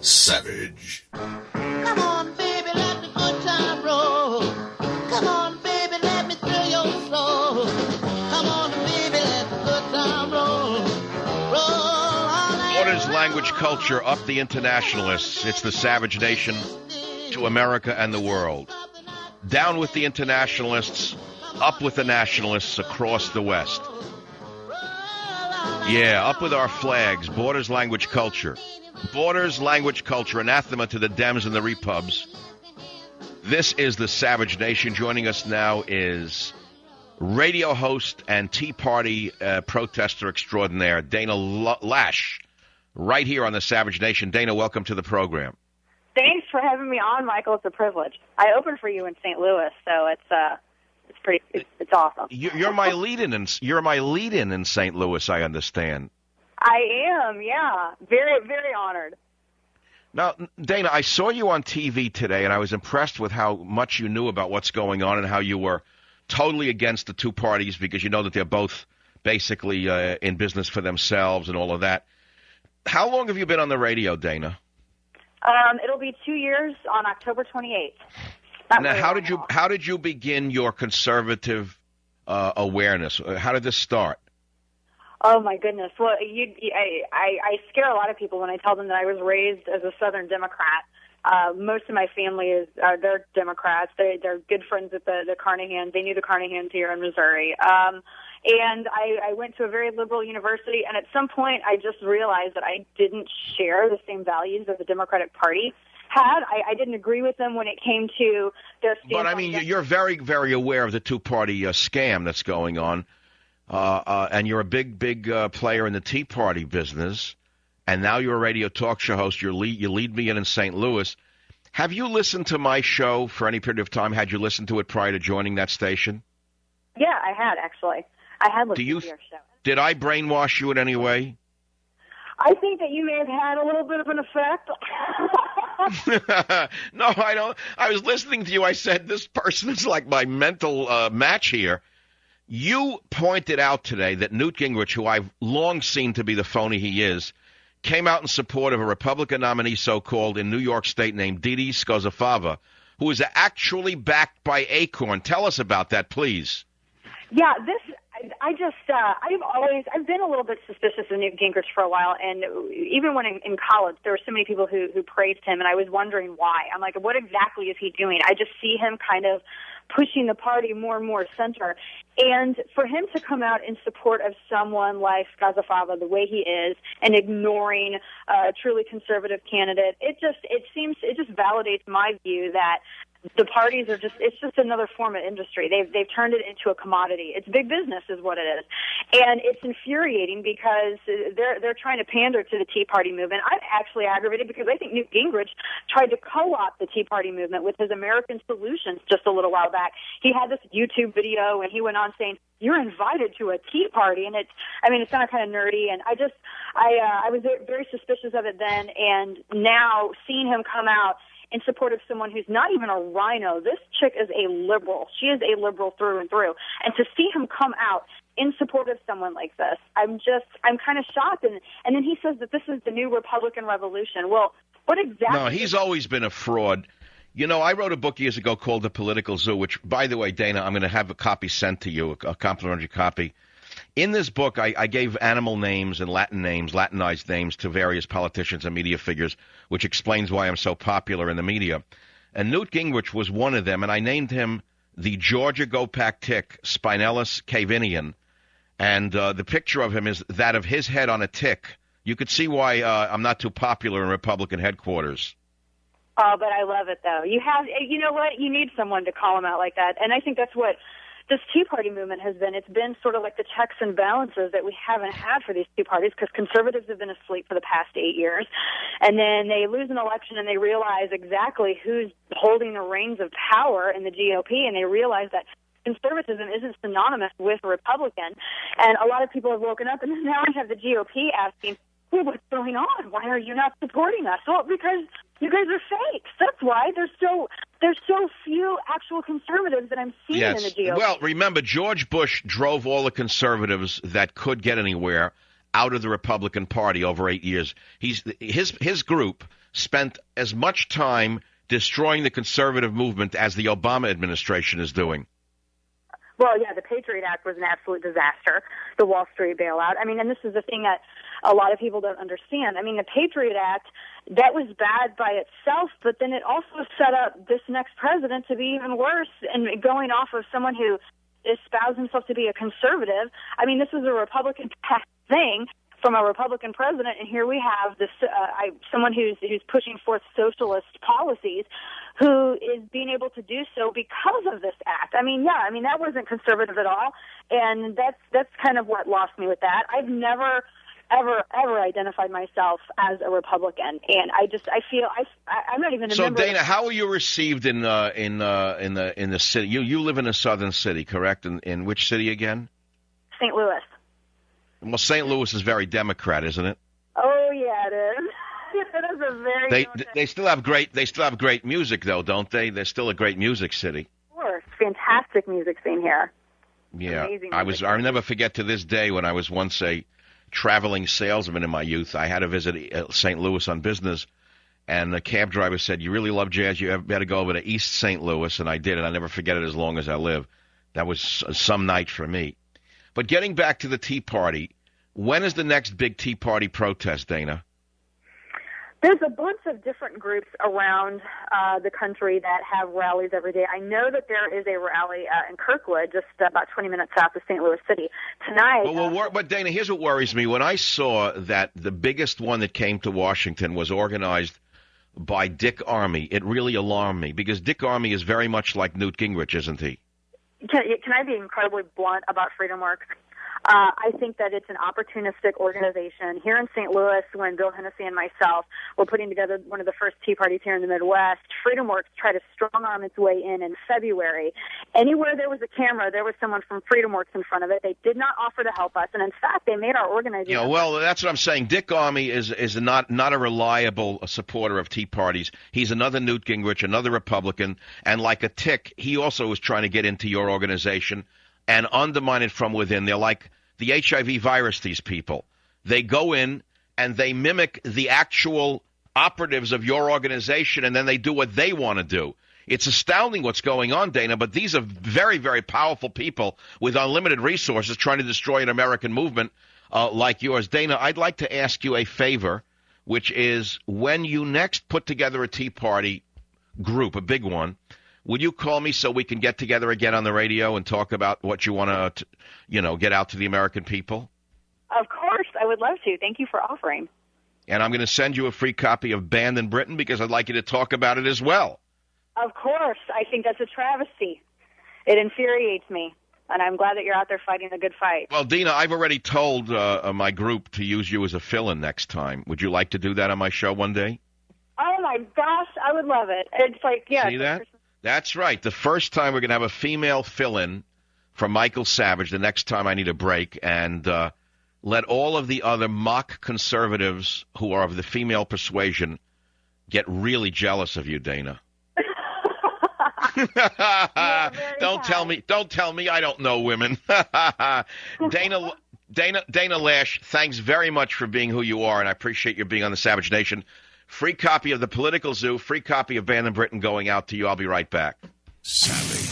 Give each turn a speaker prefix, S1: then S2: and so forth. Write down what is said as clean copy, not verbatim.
S1: Savage.
S2: Come on, baby, let the good time roll. Come on, baby, let me thrill your soul. Come on, baby, let the good time roll. Roll all night.
S3: Borders, language, culture, up the internationalists. It's the Savage Nation to America and the world. Down with the internationalists, up with the nationalists across the West. Yeah, up with our flags. Borders, language, culture. Borders, language, culture. Anathema to the Dems and the Repubs. This is the Savage Nation. Joining us now is radio host and Tea Party protester extraordinaire, Dana Loesch, right here on the Savage Nation. Dana, welcome to the program.
S4: Thanks for having me on, Michael. It's a privilege. I opened for you in St. Louis, so it's awesome.
S3: You're my lead-in in St. Louis, I understand.
S4: I am, yeah. Very, very honored.
S3: Now, Dana, I saw you on TV today, and I was impressed with how much you knew about what's going on and how you were totally against the two parties because you know that they're both basically in business for themselves and all of that. How long have you been on the radio, Dana?
S4: It'll be 2 years on October 28th.
S3: Now, how did you begin your conservative awareness? How did this start?
S4: Oh my goodness! Well, I scare a lot of people when I tell them that I was raised as a Southern Democrat. Most of my family they're Democrats. They're good friends with the Carnahans. They knew the Carnahans here in Missouri. And I went to a very liberal university, and at some point I just realized that I didn't share the same values that the Democratic Party had. I didn't agree with them when it came to their stance.
S3: But, I mean, you're very, very aware of the two-party scam that's going on, and you're a big player in the Tea Party business, and now you're a radio talk show host. You lead me in St. Louis. Have you listened to my show for any period of time? Had you listened to it prior to joining that station?
S4: Yeah, I had, actually. I had listened to your show.
S3: Did I brainwash you in any way?
S4: I think that you may have had a little bit of an effect.
S3: No, I don't. I was listening to you. I said, this person is like my mental match here. You pointed out today that Newt Gingrich, who I've long seen to be the phony he is, came out in support of a Republican nominee, so-called, in New York State named Didi Scozafava, who is actually backed by Acorn. Tell us about that, please.
S4: Yeah, I've been a little bit suspicious of Newt Gingrich for a while, and even when in college, there were so many people who praised him, and I was wondering why. I'm like, what exactly is he doing? I just see him kind of pushing the party more and more center. And for him to come out in support of someone like Scozafava the way he is and ignoring a truly conservative candidate, it just validates my view that the parties are it's just another form of industry. They've turned it into a commodity. It's big business is what it is. And it's infuriating because they're trying to pander to the Tea Party movement. I'm actually aggravated because I think Newt Gingrich tried to co-opt the Tea Party movement with his American Solutions just a little while back. He had this YouTube video and he went on saying, "You're invited to a Tea Party," and it sounded kind of nerdy, and I was very suspicious of it then, and now seeing him come out in support of someone who's not even a rhino. This chick is a liberal. She is a liberal through and through. And to see him come out in support of someone like this, I'm kind of shocked. And then he says that this is the new Republican revolution. Well, what exactly?
S3: No, he's always been a fraud. You know, I wrote a book years ago called The Political Zoo, which, by the way, Dana, I'm going to have a copy sent to you, a complimentary copy. In this book, I gave animal names and Latinized names to various politicians and media figures, which explains why I'm so popular in the media. And Newt Gingrich was one of them, and I named him the Georgia Gopak tick, Spinellus cavinian. And the picture of him is that of his head on a tick. You could see why I'm not too popular in Republican headquarters.
S4: Oh, but I love it, though. You know what? You need someone to call him out like that. And I think that's what this Tea Party movement has been. It's been sort of like the checks and balances that we haven't had for these two parties because conservatives have been asleep for the past 8 years. And then they lose an election and they realize exactly who's holding the reins of power in the GOP, and they realize that conservatism isn't synonymous with Republican. And a lot of people have woken up, and now we have the GOP asking, well, what's going on? Why are you not supporting us? Well, because you guys are fakes. That's why there's so few actual conservatives that I'm seeing in the GOP.
S3: Well, remember, George Bush drove all the conservatives that could get anywhere out of the Republican Party over 8 years. His group spent as much time destroying the conservative movement as the Obama administration is doing.
S4: Well, yeah, the Patriot Act was an absolute disaster, the Wall Street bailout. I mean, and this is the thing that a lot of people don't understand. I mean, the Patriot Act, that was bad by itself, but then it also set up this next president to be even worse, and going off of someone who espoused himself to be a conservative. I mean, this was a Republican-passed thing from a Republican president, and here we have this someone who's pushing forth socialist policies, who is being able to do so because of this act. I mean, that wasn't conservative at all, and that's kind of what lost me with that. I've never ever identified myself as a Republican, and I'm not even a
S3: So
S4: member.
S3: Dana, how were you received in the city? You live in a southern city, correct? In which city again?
S4: St. Louis.
S3: Well, St. Louis is very Democrat, isn't it?
S4: Oh yeah, it is. It is a very.
S3: They still have great music though, don't they? They're still a great music city.
S4: Of course, fantastic music scene here.
S3: Yeah,
S4: Amazing
S3: I'll never forget to this day when I was once a traveling salesman in my youth. I had to visit St. Louis on business, and the cab driver said, "You really love jazz? You better go over to East St. Louis." And I did, and I'll never forget it as long as I live. That was some night for me. But getting back to the Tea Party, when is the next big Tea Party protest, Dana?
S4: There's a bunch of different groups around the country that have rallies every day. I know that there is a rally in Kirkwood, just about 20 minutes south of St. Louis City. Tonight...
S3: But Dana, here's what worries me. When I saw that the biggest one that came to Washington was organized by Dick Armey, it really alarmed me, because Dick Armey is very much like Newt Gingrich, isn't he?
S4: Can I be incredibly blunt about Freedom Works? I think that it's an opportunistic organization. Here in St. Louis, when Bill Hennessy and myself were putting together one of the first Tea Parties here in the Midwest, Freedom Works tried to strong-arm its way in February. Anywhere there was a camera, there was someone from Freedom Works in front of it. They did not offer to help us, and in fact, they made our organization...
S3: Yeah, well, that's what I'm saying. Dick Armey is not a reliable supporter of Tea Parties. He's another Newt Gingrich, another Republican, and like a tick, he also was trying to get into your organization and undermine it from within. They're like the HIV virus, these people. They go in and they mimic the actual operatives of your organization, and then they do what they want to do. It's astounding what's going on, Dana, but these are very, very powerful people with unlimited resources trying to destroy an American movement like yours. Dana, I'd like to ask you a favor, which is when you next put together a Tea Party group, a big one, would you call me so we can get together again on the radio and talk about what you want to, get out to the American people?
S4: Of course, I would love to. Thank you for offering.
S3: And I'm going to send you a free copy of Banned in Britain because I'd like you to talk about it as well.
S4: Of course. I think that's a travesty. It infuriates me, and I'm glad that you're out there fighting a good fight.
S3: Well, Dina, I've already told my group to use you as a fill-in next time. Would you like to do that on my show one day?
S4: Oh, my gosh, I would love it. It's like, yeah.
S3: See that? That's right. The first time we're going to have a female fill-in for Michael Savage. The next time I need a break. And let all of the other mock conservatives who are of the female persuasion get really jealous of you, Dana. Don't tell me I don't know women. Dana Loesch, thanks very much for being who you are, and I appreciate you being on the Savage Nation. Free copy of The Political Zoo, free copy of Banned in Britain going out to you. I'll be right back.
S1: Savage.